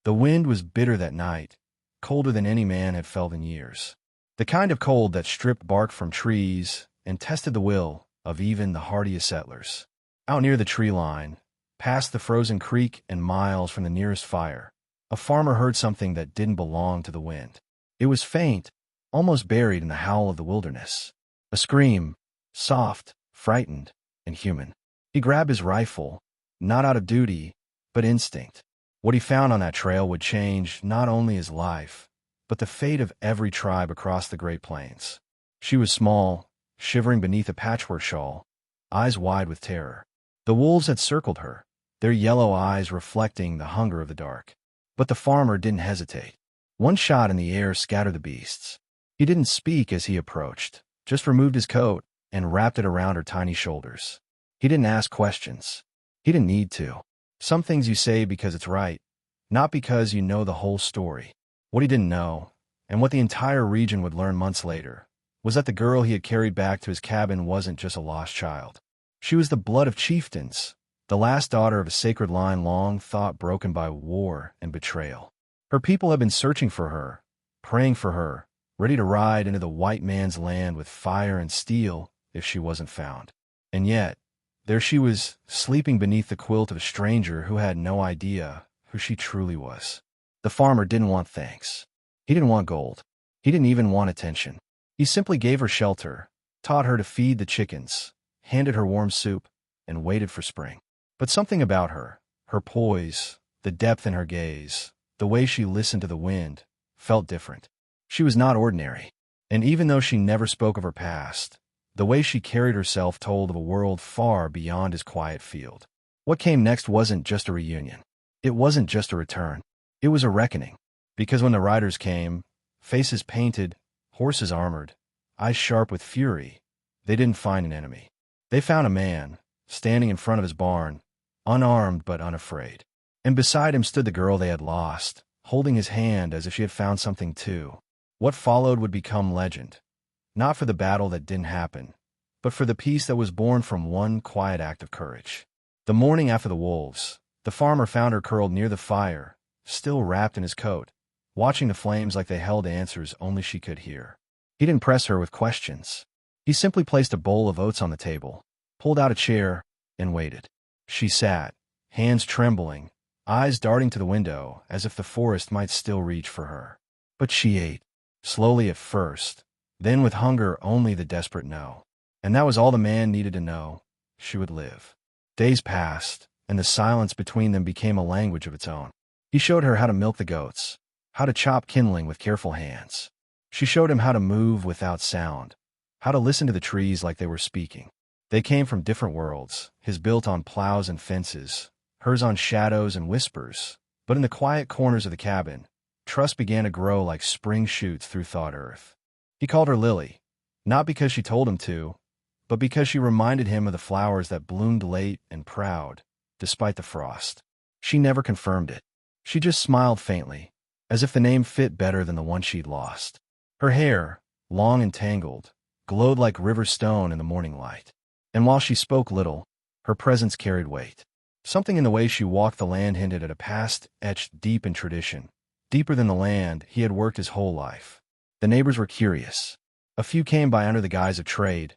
The wind was bitter that night, colder than any man had felt in years. The kind of cold that stripped bark from trees and tested the will of even the hardiest settlers. Out near the tree line, past the frozen creek and miles from the nearest fire, a farmer heard something that didn't belong to the wind. It was faint, almost buried in the howl of the wilderness. A scream, soft, frightened, and human. He grabbed his rifle, not out of duty, but instinct. What he found on that trail would change not only his life, but the fate of every tribe across the Great Plains. She was small, shivering beneath a patchwork shawl, eyes wide with terror. The wolves had circled her, their yellow eyes reflecting the hunger of the dark. But the farmer didn't hesitate. One shot in the air scattered the beasts. He didn't speak as he approached, just removed his coat and wrapped it around her tiny shoulders. He didn't ask questions. He didn't need to. Some things you say because it's right, not because you know the whole story. What he didn't know, and what the entire region would learn months later, was that the girl he had carried back to his cabin wasn't just a lost child. She was the blood of chieftains, the last daughter of a sacred line long thought broken by war and betrayal. Her people had been searching for her, praying for her, ready to ride into the white man's land with fire and steel if she wasn't found. And yet, there she was, sleeping beneath the quilt of a stranger who had no idea who she truly was. The farmer didn't want thanks. He didn't want gold. He didn't even want attention. He simply gave her shelter, taught her to feed the chickens, handed her warm soup, and waited for spring. But something about her, her poise, the depth in her gaze, the way she listened to the wind, felt different. She was not ordinary. And even though she never spoke of her past, the way she carried herself told of a world far beyond his quiet field. What came next wasn't just a reunion. It wasn't just a return. It was a reckoning. Because when the riders came, faces painted, horses armored, eyes sharp with fury, they didn't find an enemy. They found a man, standing in front of his barn, unarmed but unafraid. And beside him stood the girl they had lost, holding his hand as if she had found something too. What followed would become legend. Not for the battle that didn't happen, but for the peace that was born from one quiet act of courage. The morning after the wolves, the farmer found her curled near the fire, still wrapped in his coat, watching the flames like they held answers only she could hear. He didn't press her with questions. He simply placed a bowl of oats on the table, pulled out a chair, and waited. She sat, hands trembling, eyes darting to the window as if the forest might still reach for her. But she ate, slowly at first, then with hunger only the desperate know. And that was all the man needed to know. She would live. Days passed, and the silence between them became a language of its own. He showed her how to milk the goats, how to chop kindling with careful hands. She showed him how to move without sound, how to listen to the trees like they were speaking. They came from different worlds, his built on plows and fences, hers on shadows and whispers. But in the quiet corners of the cabin, trust began to grow like spring shoots through thawed earth. He called her Lily, not because she told him to, but because she reminded him of the flowers that bloomed late and proud, despite the frost. She never confirmed it. She just smiled faintly, as if the name fit better than the one she'd lost. Her hair, long and tangled, glowed like river stone in the morning light. And while she spoke little, her presence carried weight. Something in the way she walked the land hinted at a past etched deep in tradition, deeper than the land he had worked his whole life. The neighbors were curious. A few came by under the guise of trade,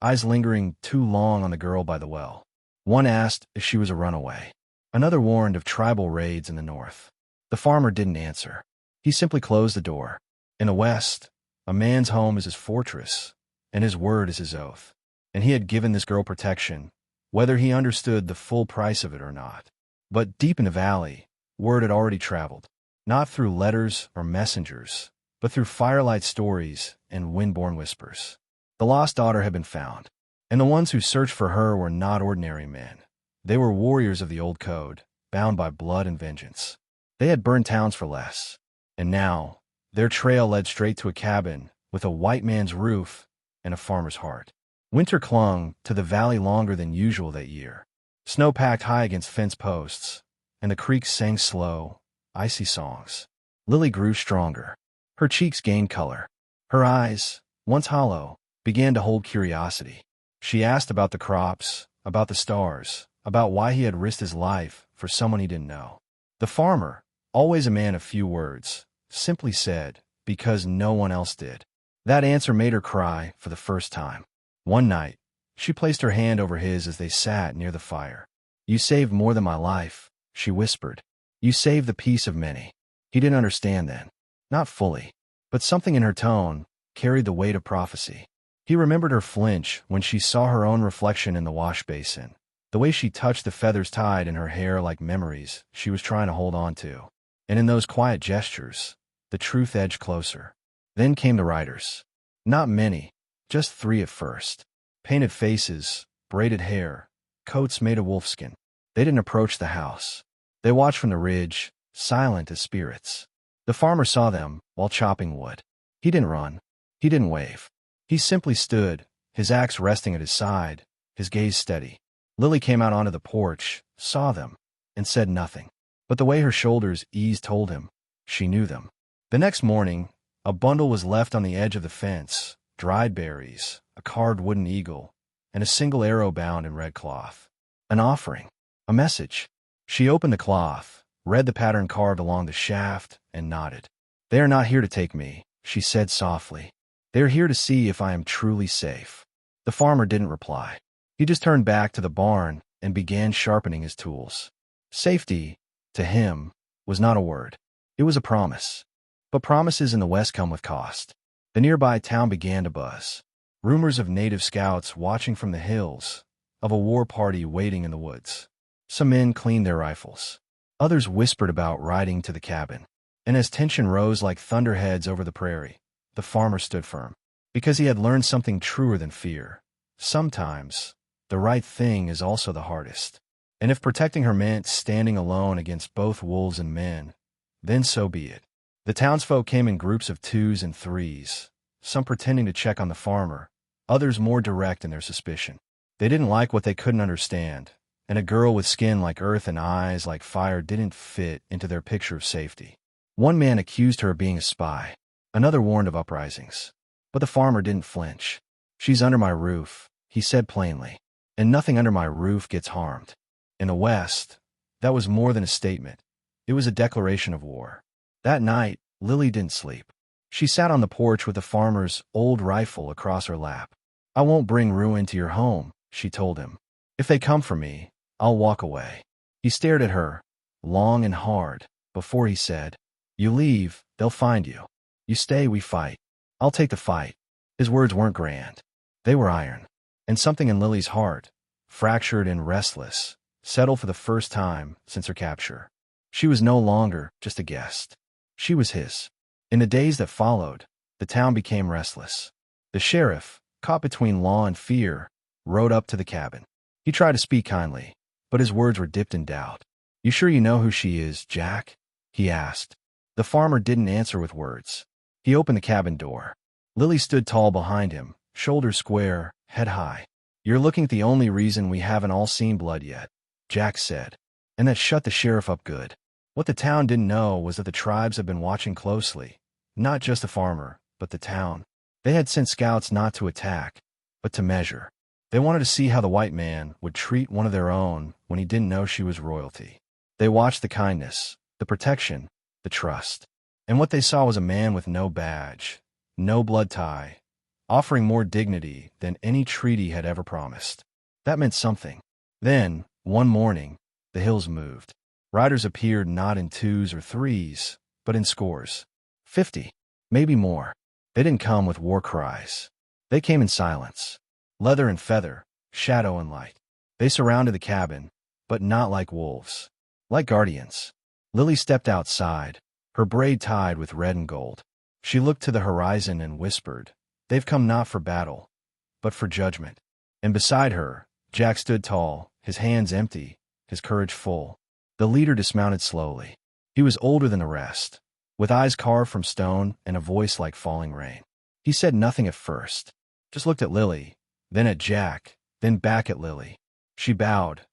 eyes lingering too long on the girl by the well. One asked if she was a runaway. Another warned of tribal raids in the north. The farmer didn't answer. He simply closed the door. In the West, a man's home is his fortress, and his word is his oath. And he had given this girl protection, whether he understood the full price of it or not. But deep in the valley, word had already traveled, not through letters or messengers, but through firelight stories and wind-borne whispers. The lost daughter had been found, and the ones who searched for her were not ordinary men. They were warriors of the old code, bound by blood and vengeance. They had burned towns for less, and now their trail led straight to a cabin with a white man's roof and a farmer's heart. Winter clung to the valley longer than usual that year. Snow packed high against fence posts, and the creeks sang slow, icy songs. Lily grew stronger. Her cheeks gained color. Her eyes, once hollow, began to hold curiosity. She asked about the crops, about the stars, about why he had risked his life for someone he didn't know. The farmer, Always a man of few words, simply said, because no one else did. That answer made her cry for the first time. One night, she placed her hand over his as they sat near the fire. "You saved more than my life," she whispered. "You saved the peace of many." He didn't understand then. Not fully. But something in her tone carried the weight of prophecy. He remembered her flinch when she saw her own reflection in the wash basin, the way she touched the feathers tied in her hair like memories she was trying to hold on to. And in those quiet gestures, the truth edged closer. Then came the riders. Not many, just 3 at first. Painted faces, braided hair, coats made of wolfskin. They didn't approach the house. They watched from the ridge, silent as spirits. The farmer saw them while chopping wood. He didn't run. He didn't wave. He simply stood, his axe resting at his side, his gaze steady. Lily came out onto the porch, saw them, and said nothing. But the way her shoulders eased told him she knew them. The next morning, a bundle was left on the edge of the fence, dried berries, a carved wooden eagle, and a single arrow bound in red cloth. An offering. A message. She opened the cloth, read the pattern carved along the shaft, and nodded. "They are not here to take me," she said softly. "They are here to see if I am truly safe." The farmer didn't reply. He just turned back to the barn and began sharpening his tools. Safety, to him, was not a word. It was a promise. But promises in the West come with cost. The nearby town began to buzz. Rumors of native scouts watching from the hills, of a war party waiting in the woods. Some men cleaned their rifles. Others whispered about riding to the cabin. And as tension rose like thunderheads over the prairie, the farmer stood firm. Because he had learned something truer than fear. Sometimes, the right thing is also the hardest. And if protecting her meant standing alone against both wolves and men, then so be it. The townsfolk came in groups of 2s and 3s, some pretending to check on the farmer, others more direct in their suspicion. They didn't like what they couldn't understand, and a girl with skin like earth and eyes like fire didn't fit into their picture of safety. One man accused her of being a spy. Another warned of uprisings. But the farmer didn't flinch. "She's under my roof," he said plainly, "and nothing under my roof gets harmed." In the West, that was more than a statement. It was a declaration of war. That night, Lily didn't sleep. She sat on the porch with the farmer's old rifle across her lap. "I won't bring ruin to your home," she told him. "If they come for me, I'll walk away." He stared at her, long and hard, before he said, "You leave, they'll find you. You stay, we fight. I'll take the fight." His words weren't grand. They were iron. And something in Lily's heart, fractured and restless, settled for the first time since her capture. She was no longer just a guest. She was his. In the days that followed, the town became restless. The sheriff, caught between law and fear, rode up to the cabin. He tried to speak kindly, but his words were dipped in doubt. "You sure you know who she is, Jack?" he asked. The farmer didn't answer with words. He opened the cabin door. Lily stood tall behind him, shoulders square, head high. "You're looking at the only reason we haven't all seen blood yet," Jack said. And that shut the sheriff up good. What the town didn't know was that the tribes had been watching closely, not just the farmer, but the town. They had sent scouts not to attack, but to measure. They wanted to see how the white man would treat one of their own when he didn't know she was royalty. They watched the kindness, the protection, the trust. And what they saw was a man with no badge, no blood tie, offering more dignity than any treaty had ever promised. That meant something. Then, one morning, the hills moved. Riders appeared not in 2s or 3s, but in scores. 50, maybe more. They didn't come with war cries. They came in silence. Leather and feather, shadow and light. They surrounded the cabin, but not like wolves. Like guardians. Lily stepped outside, her braid tied with red and gold. She looked to the horizon and whispered, "They've come not for battle, but for judgment." And beside her, Jack stood tall, his hands empty, his courage full. The leader dismounted slowly. He was older than the rest, with eyes carved from stone and a voice like falling rain. He said nothing at first, just looked at Lily, then at Jack, then back at Lily. She bowed,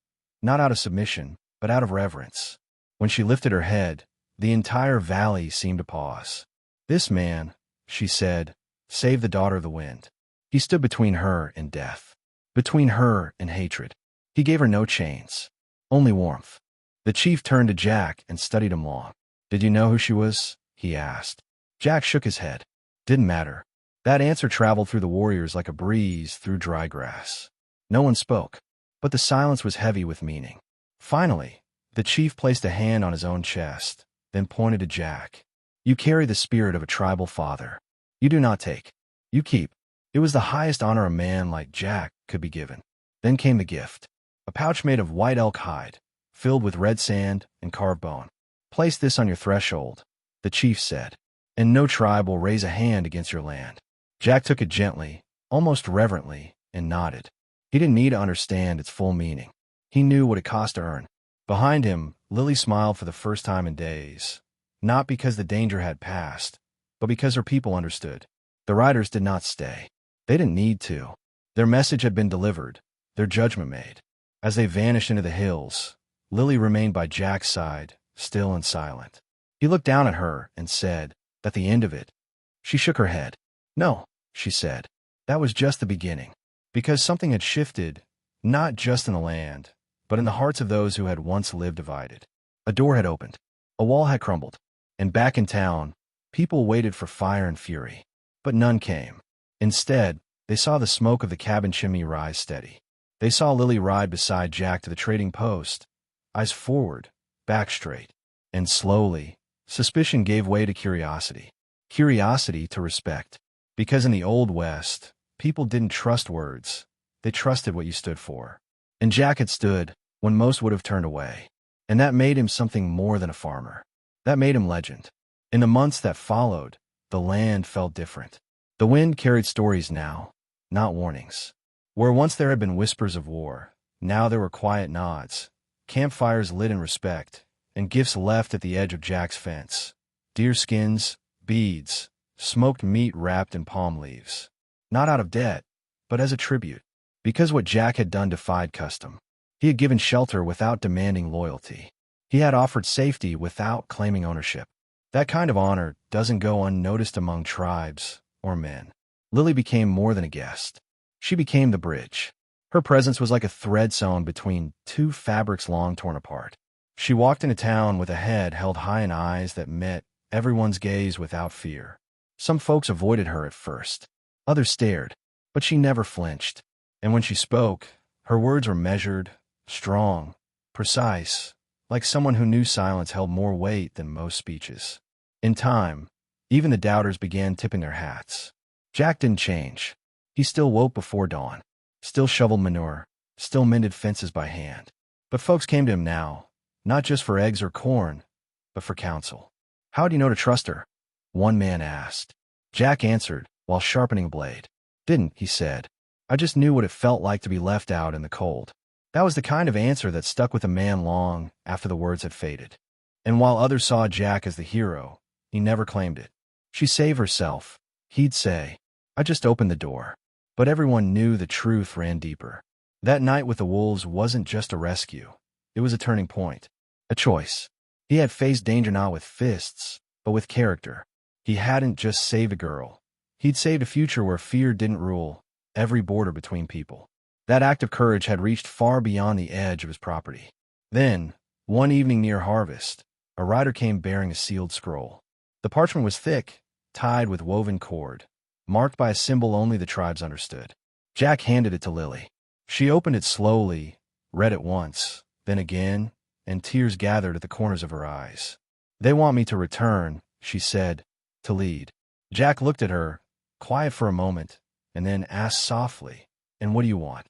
not out of submission, but out of reverence. When she lifted her head, the entire valley seemed to pause. "This man," she said, "saved the daughter of the wind." He stood between her and death, between her and hatred. He gave her no chains, only warmth. The chief turned to Jack and studied him long. Did you know who she was? He asked. Jack shook his head. Didn't matter. That answer traveled through the warriors like a breeze through dry grass. No one spoke, but the silence was heavy with meaning. Finally, the chief placed a hand on his own chest, then pointed to Jack. You carry the spirit of a tribal father. You do not take. You keep. It was the highest honor a man like Jack could be given. Then came the gift. A pouch made of white elk hide, filled with red sand and carved bone. Place this on your threshold, the chief said, and no tribe will raise a hand against your land. Jack took it gently, almost reverently, and nodded. He didn't need to understand its full meaning. He knew what it cost to earn. Behind him, Lily smiled for the first time in days, not because the danger had passed, but because her people understood. The riders did not stay. They didn't need to. Their message had been delivered, their judgment made. As they vanished into the hills, Lily remained by Jack's side, still and silent. He looked down at her and said, "At the end of it?" She shook her head. "No," she said. "That was just the beginning." Because something had shifted, not just in the land, but in the hearts of those who had once lived divided. A door had opened. A wall had crumbled. And back in town, people waited for fire and fury. But none came. Instead, they saw the smoke of the cabin chimney rise steady. They saw Lily ride beside Jack to the trading post, eyes forward, back straight. And slowly, suspicion gave way to curiosity. Curiosity to respect. Because in the Old West, people didn't trust words. They trusted what you stood for. And Jack had stood when most would have turned away. And that made him something more than a farmer. That made him legend. In the months that followed, the land felt different. The wind carried stories now, not warnings. Where once there had been whispers of war, now there were quiet nods, campfires lit in respect, and gifts left at the edge of Jack's fence. Deer skins, beads, smoked meat wrapped in palm leaves. Not out of debt, but as a tribute. Because what Jack had done defied custom. He had given shelter without demanding loyalty. He had offered safety without claiming ownership. That kind of honor doesn't go unnoticed among tribes or men. Lily became more than a guest. She became the bridge. Her presence was like a thread sewn between two fabrics long torn apart. She walked into town with a head held high and eyes that met everyone's gaze without fear. Some folks avoided her at first. Others stared, but she never flinched. And when she spoke, her words were measured, strong, precise, like someone who knew silence held more weight than most speeches. In time, even the doubters began tipping their hats. Jack didn't change. He still woke before dawn, still shoveled manure, still mended fences by hand. But folks came to him now, not just for eggs or corn, but for counsel. "How do you know to trust her?" one man asked. Jack answered while sharpening a blade. "Didn't," he said. "I just knew what it felt like to be left out in the cold." That was the kind of answer that stuck with a man long after the words had faded. And while others saw Jack as the hero, he never claimed it. "She saved herself," he'd say. "I just opened the door." But everyone knew the truth ran deeper. That night with the wolves wasn't just a rescue. It was a turning point. A choice. He had faced danger not with fists, but with character. He hadn't just saved a girl. He'd saved a future where fear didn't rule every border between people. That act of courage had reached far beyond the edge of his property. Then, one evening near harvest, a rider came bearing a sealed scroll. The parchment was thick, tied with woven cord, marked by a symbol only the tribes understood. Jack handed it to Lily. She opened it slowly, read it once, then again, and tears gathered at the corners of her eyes. "They want me to return," she said, "to lead." Jack looked at her, quiet for a moment, and then asked softly, "And what do you want?"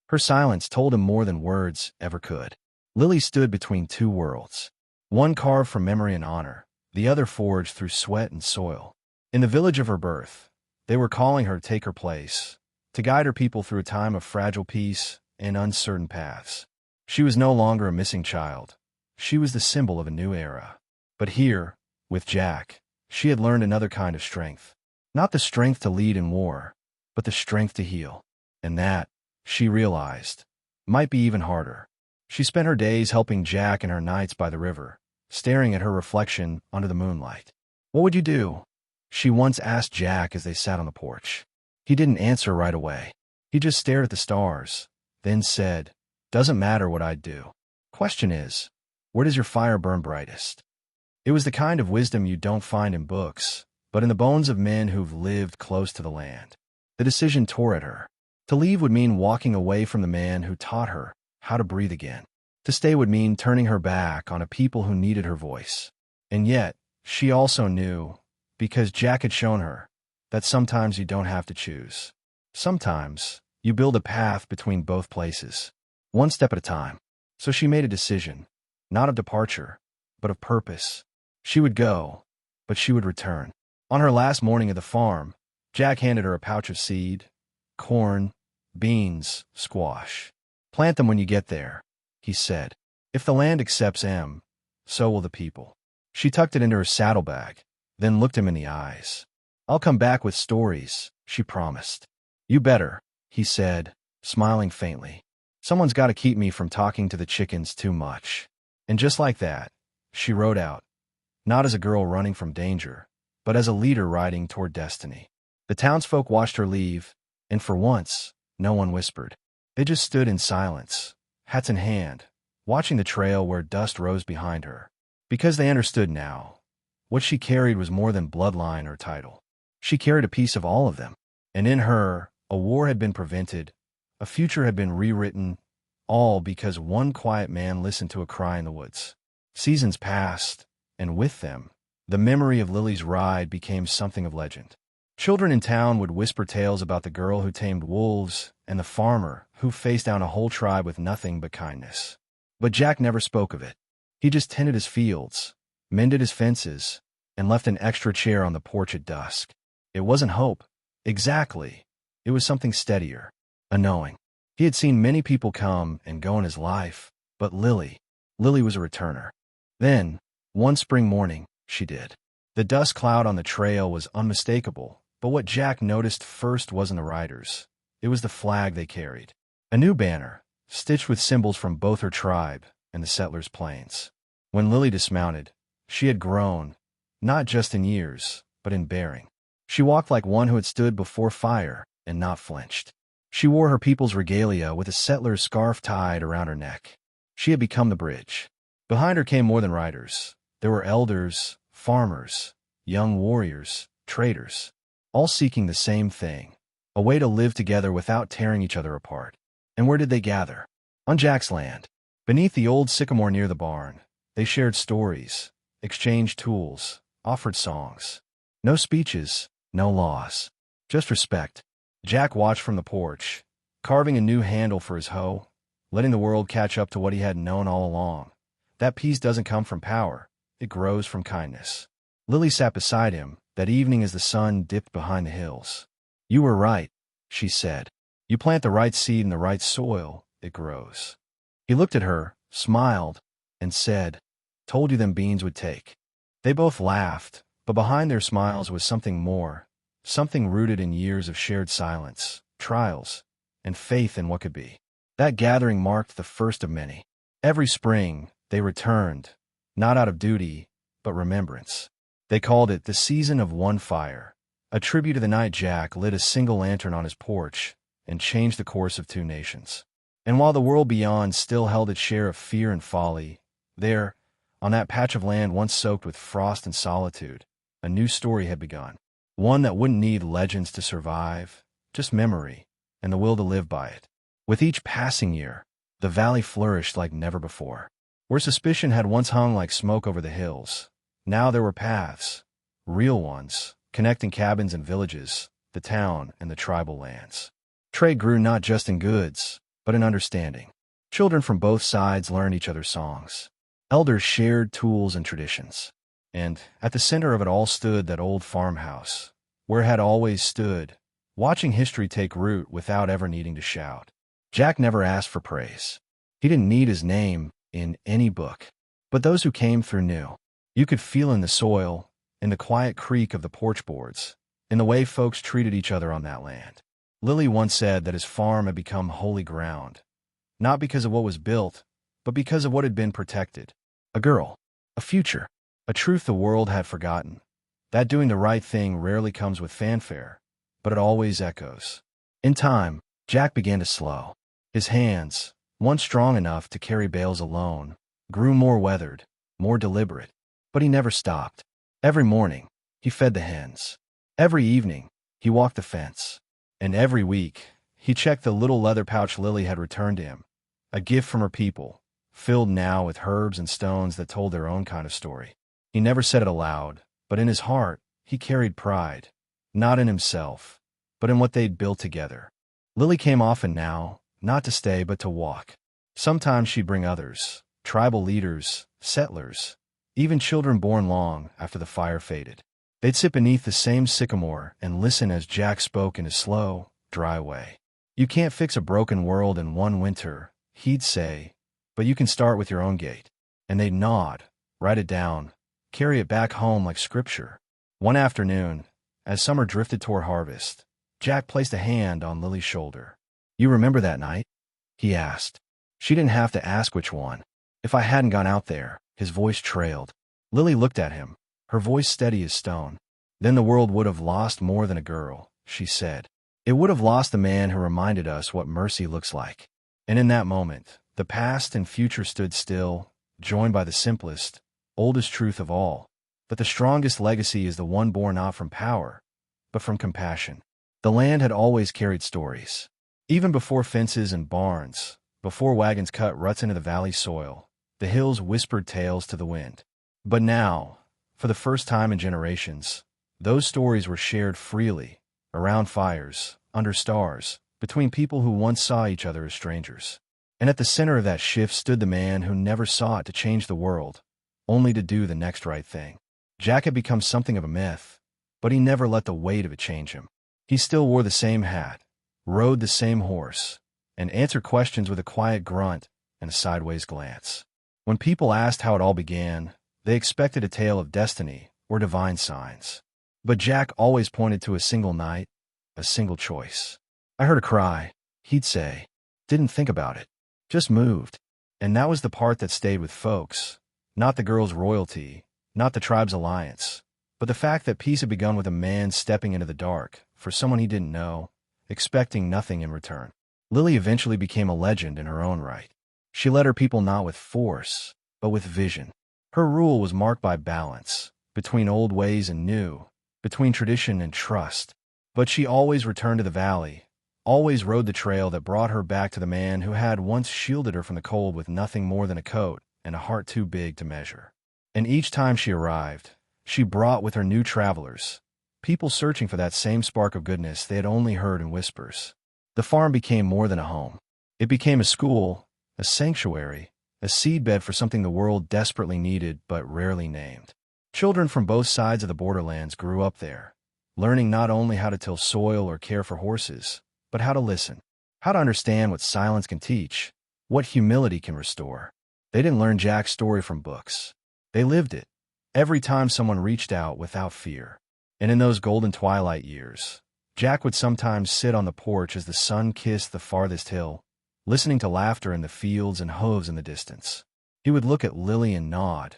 Her silence told him more than words ever could. Lily stood between two worlds, one carved from memory and honor, the other forged through sweat and soil. In the village of her birth, they were calling her to take her place, to guide her people through a time of fragile peace and uncertain paths. She was no longer a missing child. She was the symbol of a new era. But here, with Jack, she had learned another kind of strength. Not the strength to lead in war, but the strength to heal. And that, she realized, might be even harder. She spent her days helping Jack and her nights by the river, staring at her reflection under the moonlight. "What would you do?" she once asked Jack as they sat on the porch. He didn't answer right away. He just stared at the stars, then said, "Doesn't matter what I'd do. Question is, where does your fire burn brightest?" It was the kind of wisdom you don't find in books, but in the bones of men who've lived close to the land. The decision tore at her. To leave would mean walking away from the man who taught her how to breathe again. To stay would mean turning her back on a people who needed her voice. And yet, she also knew, because Jack had shown her, that sometimes you don't have to choose. Sometimes, you build a path between both places, one step at a time. So she made a decision, not of departure, but of purpose. She would go, but she would return. On her last morning at the farm, Jack handed her a pouch of seed, corn, beans, squash. Plant them when you get there, he said. If the land accepts M, so will the people. She tucked it into her saddlebag, then looked him in the eyes. I'll come back with stories, she promised. You better, he said, smiling faintly. Someone's got to keep me from talking to the chickens too much. And just like that, she rode out, not as a girl running from danger, but as a leader riding toward destiny. The townsfolk watched her leave, and for once, no one whispered. They just stood in silence, hats in hand, watching the trail where dust rose behind her. Because they understood now, what she carried was more than bloodline or title. She carried a piece of all of them, and in her, a war had been prevented, a future had been rewritten, all because one quiet man listened to a cry in the woods. Seasons passed, and with them, the memory of Lily's ride became something of legend. Children in town would whisper tales about the girl who tamed wolves and the farmer who faced down a whole tribe with nothing but kindness. But Jack never spoke of it. He just tended his fields, mended his fences, and left an extra chair on the porch at dusk. It wasn't hope, exactly. It was something steadier, a knowing. He had seen many people come and go in his life, but Lily was a returner. Then, one spring morning, she did. The dust cloud on the trail was unmistakable, but what Jack noticed first wasn't the riders. It was the flag they carried. A new banner, stitched with symbols from both her tribe and the settlers' plains. When Lily dismounted, she had grown, not just in years, but in bearing. She walked like one who had stood before fire and not flinched. She wore her people's regalia with a settler's scarf tied around her neck. She had become the bridge. Behind her came more than riders. There were elders, farmers, young warriors, traders, all seeking the same thing, a way to live together without tearing each other apart. And where did they gather? On Jack's land. Beneath the old sycamore near the barn, they shared stories, exchanged tools, offered songs. No speeches, no laws, just respect. Jack watched from the porch, carving a new handle for his hoe, letting the world catch up to what he had known all along. That peace doesn't come from power, it grows from kindness. Lily sat beside him that evening as the sun dipped behind the hills. You were right, she said. You plant the right seed in the right soil, it grows. He looked at her, smiled, and said, Told you them beans would take. They both laughed, but behind their smiles was something more, something rooted in years of shared silence, trials, and faith in what could be. That gathering marked the first of many. Every spring, they returned, not out of duty, but remembrance. They called it the Season of One Fire, a tribute to the night Jack lit a single lantern on his porch and changed the course of two nations. And while the world beyond still held its share of fear and folly, there, on that patch of land once soaked with frost and solitude, a new story had begun. One that wouldn't need legends to survive, just memory and the will to live by it. With each passing year, the valley flourished like never before. Where suspicion had once hung like smoke over the hills, now there were paths, real ones, connecting cabins and villages, the town and the tribal lands. Trade grew not just in goods, but in understanding. Children from both sides learned each other's songs. Elders shared tools and traditions. And at the center of it all stood that old farmhouse, where it had always stood, watching history take root without ever needing to shout. Jack never asked for praise. He didn't need his name in any book. But those who came through knew. You could feel in the soil, in the quiet creak of the porch boards, in the way folks treated each other on that land. Lily once said that his farm had become holy ground, not because of what was built, but because of what had been protected. A girl, a future, a truth the world had forgotten. That doing the right thing rarely comes with fanfare, but it always echoes. In time, Jack began to slow. His hands, once strong enough to carry bales alone, grew more weathered, more deliberate. But he never stopped. Every morning, he fed the hens. Every evening, he walked the fence. And every week, he checked the little leather pouch Lily had returned to him, a gift from her people, filled now with herbs and stones that told their own kind of story. He never said it aloud, but in his heart, he carried pride, not in himself, but in what they'd built together. Lily came often now, not to stay but to walk. Sometimes she'd bring others, tribal leaders, settlers, even children born long after the fire faded. They'd sit beneath the same sycamore and listen as Jack spoke in his slow, dry way. "You can't fix a broken world in one winter," he'd say, "but you can start with your own gate." And they'd nod, write it down, carry it back home like scripture. One afternoon, as summer drifted toward harvest, Jack placed a hand on Lily's shoulder. "You remember that night?" he asked. She didn't have to ask which one. "If I hadn't gone out there," his voice trailed. Lily looked at him, her voice steady as stone. "Then the world would have lost more than a girl," she said. "It would have lost a man who reminded us what mercy looks like." And in that moment, the past and future stood still, joined by the simplest, oldest truth of all, that the strongest legacy is the one born not from power, but from compassion. The land had always carried stories. Even before fences and barns, before wagons cut ruts into the valley soil, the hills whispered tales to the wind. But now, for the first time in generations, those stories were shared freely, around fires, under stars, between people who once saw each other as strangers. And at the center of that shift stood the man who never sought to change the world, only to do the next right thing. Jack had become something of a myth, but he never let the weight of it change him. He still wore the same hat, rode the same horse, and answered questions with a quiet grunt and a sideways glance. When people asked how it all began, they expected a tale of destiny or divine signs. But Jack always pointed to a single night, a single choice. "I heard a cry," he'd say. "Didn't think about it. Just moved." And that was the part that stayed with folks. Not the girl's royalty, not the tribe's alliance, but the fact that peace had begun with a man stepping into the dark, for someone he didn't know, expecting nothing in return. Lily eventually became a legend in her own right. She led her people not with force, but with vision. Her rule was marked by balance, between old ways and new, between tradition and trust. But she always returned to the valley, always rode the trail that brought her back to the man who had once shielded her from the cold with nothing more than a coat and a heart too big to measure. And each time she arrived, she brought with her new travelers, people searching for that same spark of goodness they had only heard in whispers. The farm became more than a home. It became a school, a sanctuary, a seedbed for something the world desperately needed but rarely named. Children from both sides of the borderlands grew up there, learning not only how to till soil or care for horses, but how to listen, how to understand what silence can teach, what humility can restore. They didn't learn Jack's story from books. They lived it, every time someone reached out without fear. And in those golden twilight years, Jack would sometimes sit on the porch as the sun kissed the farthest hill, listening to laughter in the fields and hooves in the distance. He would look at Lily and nod,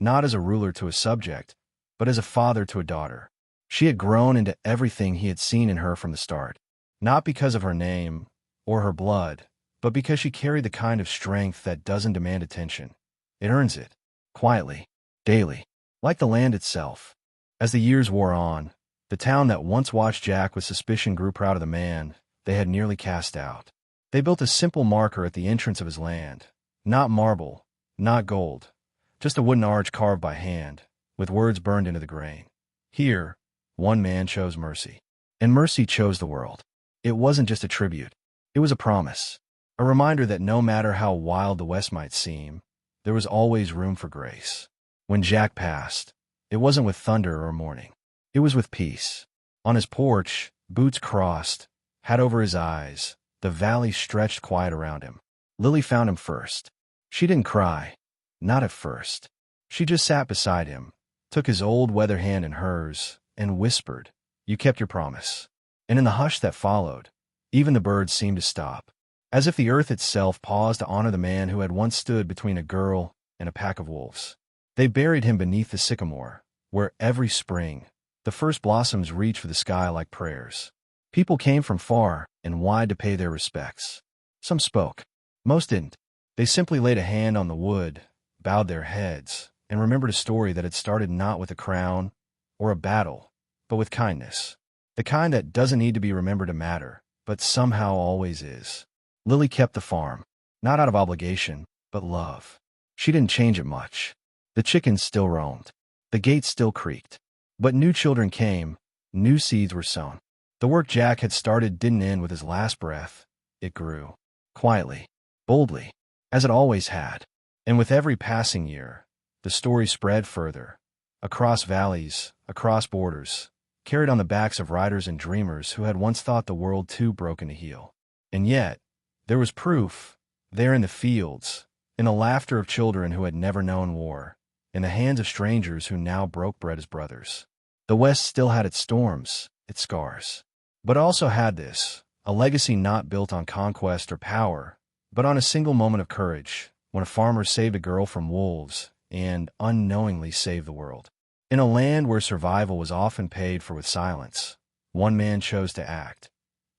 not as a ruler to a subject, but as a father to a daughter. She had grown into everything he had seen in her from the start, not because of her name or her blood, but because she carried the kind of strength that doesn't demand attention. It earns it, quietly, daily, like the land itself. As the years wore on, the town that once watched Jack with suspicion grew proud of the man they had nearly cast out. They built a simple marker at the entrance of his land, not marble, not gold, just a wooden arch carved by hand, with words burned into the grain. Here, one man chose mercy. And mercy chose the world. It wasn't just a tribute. It was a promise. A reminder that no matter how wild the West might seem, there was always room for grace. When Jack passed, it wasn't with thunder or mourning. It was with peace. On his porch, boots crossed, hat over his eyes, the valley stretched quiet around him. Lily found him first. She didn't cry. Not at first. She just sat beside him, took his old weather hand in hers, and whispered, "You kept your promise." And in the hush that followed, even the birds seemed to stop, as if the earth itself paused to honor the man who had once stood between a girl and a pack of wolves. They buried him beneath the sycamore, where every spring, the first blossoms reached for the sky like prayers. People came from far and wide to pay their respects. Some spoke. Most didn't. They simply laid a hand on the wood, bowed their heads, and remembered a story that had started not with a crown or a battle, but with kindness. The kind that doesn't need to be remembered to matter, but somehow always is. Lily kept the farm, not out of obligation, but love. She didn't change it much. The chickens still roamed. The gates still creaked. But new children came, new seeds were sown. The work Jack had started didn't end with his last breath. It grew. Quietly, boldly, as it always had. And with every passing year, the story spread further. Across valleys, across borders, carried on the backs of riders and dreamers who had once thought the world too broken to heal. And yet, there was proof, there in the fields, in the laughter of children who had never known war, in the hands of strangers who now broke bread as brothers. The West still had its storms, its scars, but also had this, a legacy not built on conquest or power, but on a single moment of courage, when a farmer saved a girl from wolves and unknowingly saved the world. In a land where survival was often paid for with silence, one man chose to act.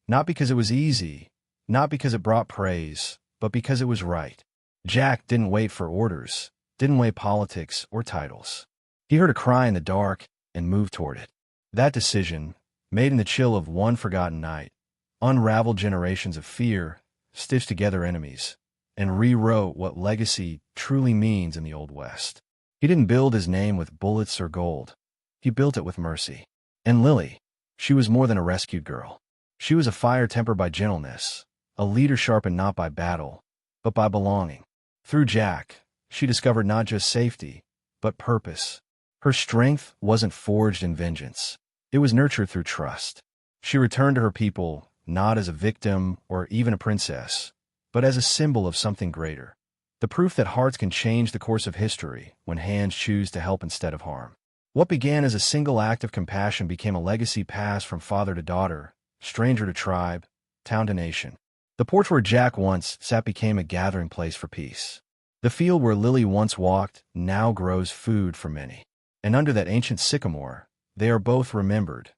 Not because it was easy, not because it brought praise, but because it was right. Jack didn't wait for orders, didn't weigh politics or titles. He heard a cry in the dark and moved toward it. That decision, made in the chill of one forgotten night, unraveled generations of fear, stitched together enemies, and rewrote what legacy truly means in the Old West. He didn't build his name with bullets or gold. He built it with mercy. And Lily, she was more than a rescued girl. She was a fire tempered by gentleness, a leader sharpened not by battle, but by belonging. Through Jack, she discovered not just safety, but purpose. Her strength wasn't forged in vengeance. It was nurtured through trust. She returned to her people not as a victim or even a princess, but as a symbol of something greater. The proof that hearts can change the course of history when hands choose to help instead of harm. What began as a single act of compassion became a legacy passed from father to daughter, stranger to tribe, town to nation. The porch where Jack once sat became a gathering place for peace. The field where Lily once walked now grows food for many. And under that ancient sycamore, they are both remembered,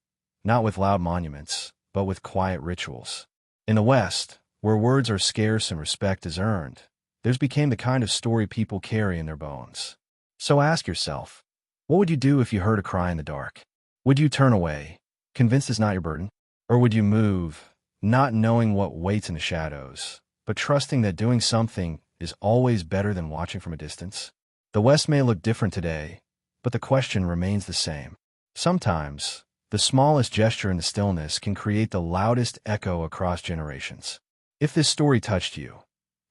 not with loud monuments, but with quiet rituals. In the West, where words are scarce and respect is earned, theirs became the kind of story people carry in their bones. So ask yourself, what would you do if you heard a cry in the dark? Would you turn away, convinced it's not your burden? Or would you move, not knowing what waits in the shadows, but trusting that doing something is always better than watching from a distance? The West may look different today, but the question remains the same. Sometimes, the smallest gesture in the stillness can create the loudest echo across generations. If this story touched you,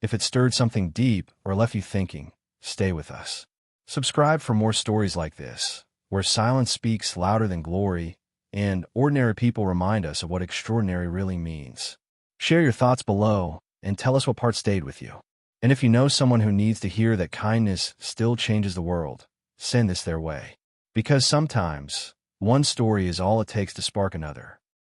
if it stirred something deep or left you thinking, stay with us. Subscribe for more stories like this, where silence speaks louder than glory, and ordinary people remind us of what extraordinary really means. Share your thoughts below, and tell us what part stayed with you. And if you know someone who needs to hear that kindness still changes the world, send this their way. Because sometimes, one story is all it takes to spark another.